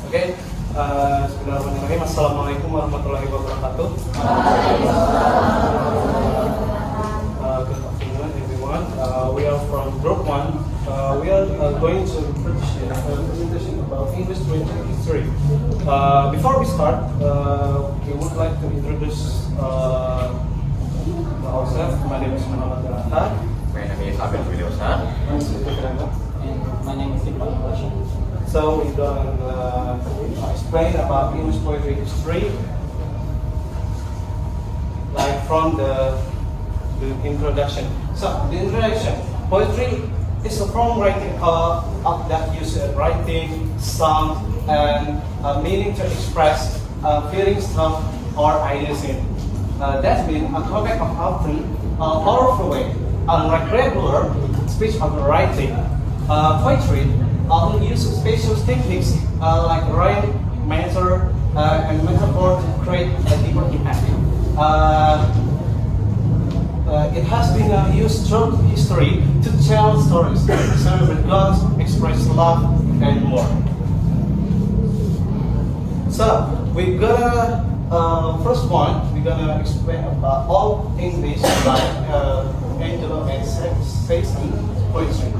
Okay, Bismillahirrahmanirrahim. Assalamualaikum warahmatullahi wabarakatuh. Good afternoon, everyone. We are from Group 1. We are going to present a presentation about English literature history. Before we start, we would like to introduce ourselves. My name is Muhammad Rahman. My name is Abel Williamson. My name is Iqbal Rashid. So we're going to explain about English poetry history, like from the introduction. So the introduction, poetry is a form writing that uses writing, sound, and meaning to express feelings, thoughts, or ideas in. That's been a topic of often powerful way, unlike regular speech of writing. Poetry often uses special techniques like rhyme, measure, and metaphor to create a deeper impact. It has been used through history to tell stories, celebrate gods, express love, and more. So we're gonna first one we're gonna explain about all English like Angelo and Saxon poetry.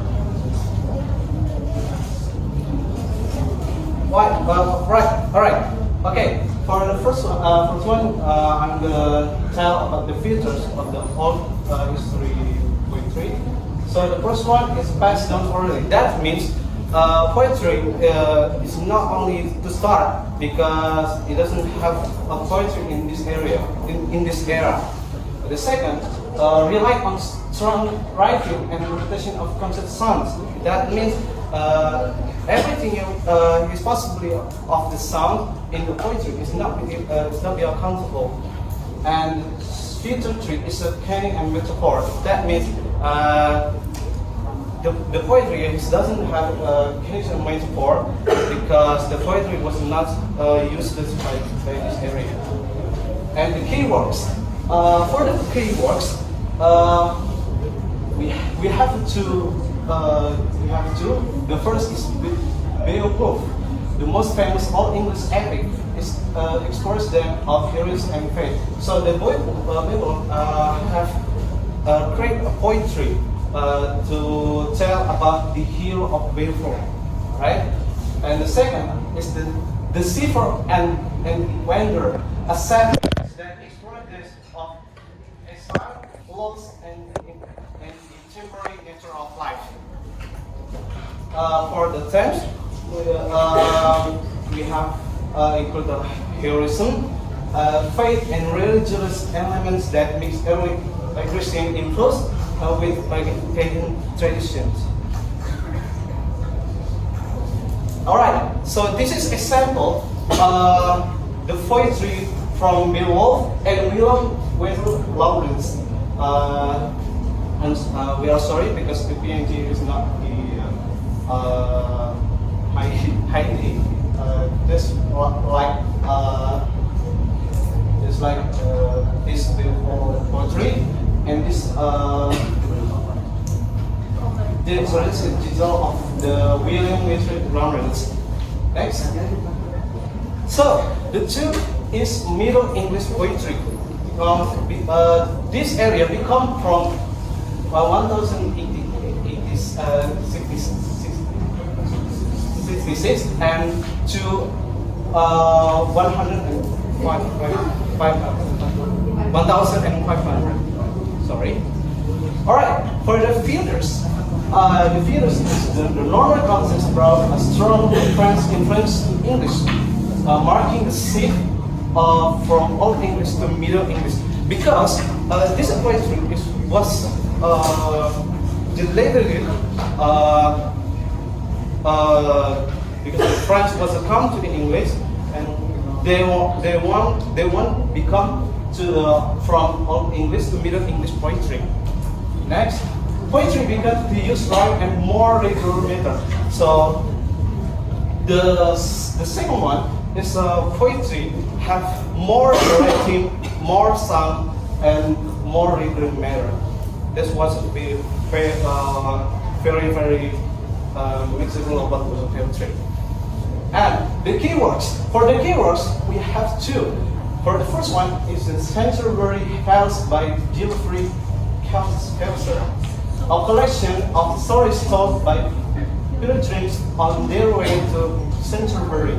Right. All right. Okay. For the first one, I'm gonna tell about the features of the old history poetry. So the first one is passed down orally. That means poetry is not only to start because it doesn't have a poetry in this area, in this era. The second, rely on strong writing and repetition of concept sounds. That means everything is possibly of the sound in the poetry is not be accountable. And feature three is a canon and metaphor. That means the poetry doesn't have canon and metaphor because the poetry was not used by this area. And the keywords. For the keywords, we have to. The first is Beowulf, the most famous Old English epic, is explores them of heroes and faith. So the Beowulf have created a poetry to tell about the hero of Beowulf, right? And the second is the Deceiver and Wanderer, a sad that explores this of exile, loss, and the temporary nature of life. For the themes, we have included heroism, faith, and religious elements that mix early Christian influence with pagan traditions. All right, so this is example the poetry from Beowulf and William Wether Lawrence. And we are sorry because the PNG is not the highly this like it's like this poetry and this the title of the William Wether Lawrence. Next. So the two is Middle English poetry. This area we come from 1066 and to 1,500. Sorry. All right. For the feeders is the normal context brought a strong influence in English, marking the shift from Old English to Middle English because this poetry was delayed because the French was a come to the English and they want become from Old English to Middle English poetry. Next, poetry began to use rhyme and more regular method. So the second one is poetry have more writing, more sound, and more regular matter. This was very mixed rule about poetry. And The keywords. For the keywords, we have two. For the first one is the Canterbury Tales by Geoffrey Chaucer, a collection of stories told by pilgrims on their way to Canterbury.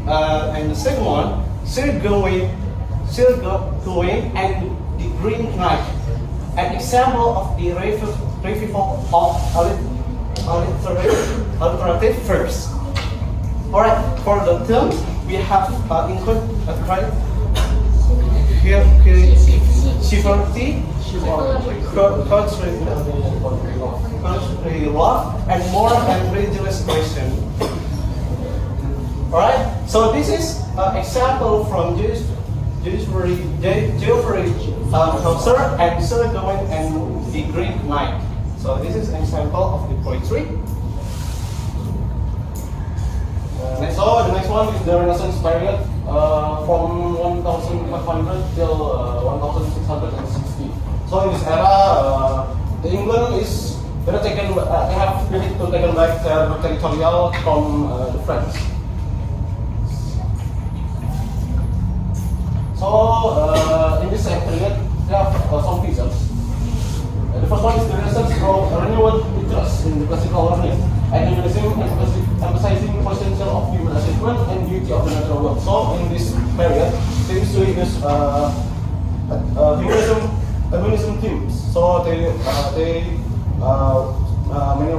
And the second one, Sir Gawain and the Green Knight, an example of the revival of alliterative verbs. Alright, for the term, we have include chivalry, country law, and moral and religious question. Alright, so this is an example from Geoffrey Chaucer and Sir Gawain and the Green Knight. So this is an example of the poetry. So the next one is the Renaissance period from 1500 till 1660. So in this era, the England is they have taken back their territorial from the French. So in this period, there are some features. The first one is the Renaissance brought a renewed interest in the classical learning and humanism, emphasizing the potential of human achievement and beauty of the natural world. So in this period, they used to use humanism themes. So they many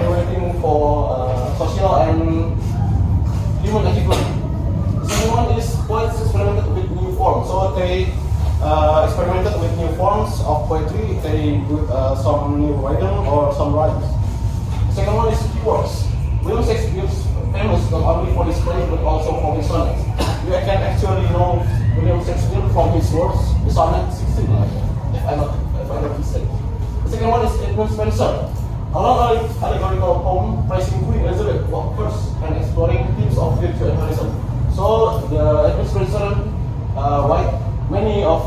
writing for social and human achievement. The second one is poets experimented with new forms. So they experimented with new forms of poetry. They do some new rhythm or some rhymes. The second one is keywords. William Shakespeare is famous not only for his plays but also for his sonnets. You can actually know William Shakespeare from his works, the sonnet 16, if I'm not mistaken. The second one is Edmund Spenser, a long allegorical poem praising Queen Elizabeth I and exploring themes of virtue and heroism. So the Edmund Spenser write many of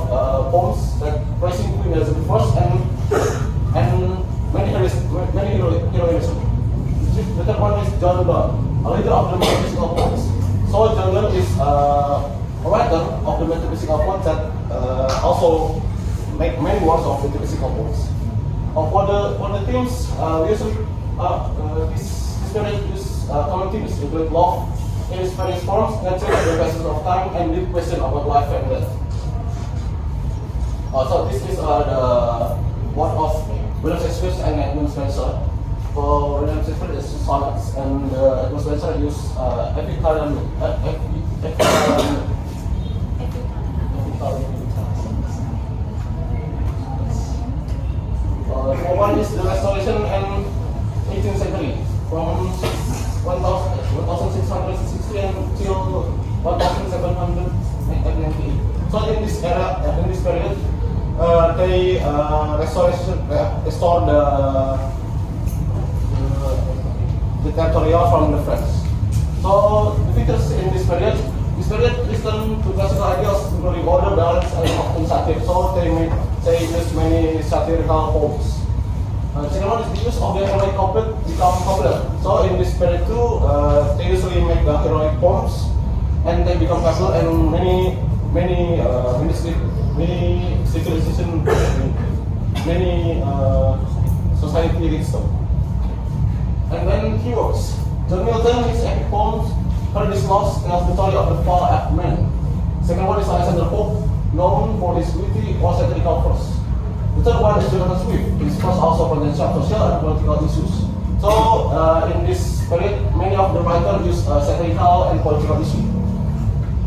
poems that praising Queen Elizabeth I and many heroism. The third one is John Donne, a leader of the metaphysical poets. So John Donne is a writer of the metaphysical poets that also make many works of metaphysical poets. For the themes, we usually this period use common themes include love in its various forms, nature, the passage of time, and deep question about life and death. So this is the work of William Shakespeare and Edmund Spenser. For William Shakespeare is sonnets, and Edmund Spenser use epithalamium. One is the Restoration and 18th century, from 1660 until 1798. So in this era, in this period, they restored the territorial from the French. So the features in this period listen to classical ideals, including order, balance, and often satire. So they use many satirical poems. The second one is the use of the heroic couplet become popular. So in this period too, they usually make the heroic poems, and they become popular, and many civilization, many society reads them. And then keywords. John Milton, his epic poems, Paradise Lost, tells the story of the fall of man. Second one is Alexander Pope, known for his witty or satirical verse. The third one is Jonathan Swift. His verse also presents social and political issues. So in this period, many of the writers use satirical and political issues.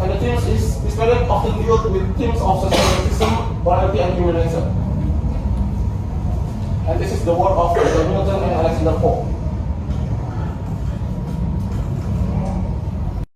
And the themes is this period often deals with themes of social justice, morality, and humanism. And this is the work of John Milton and Alexander Pope.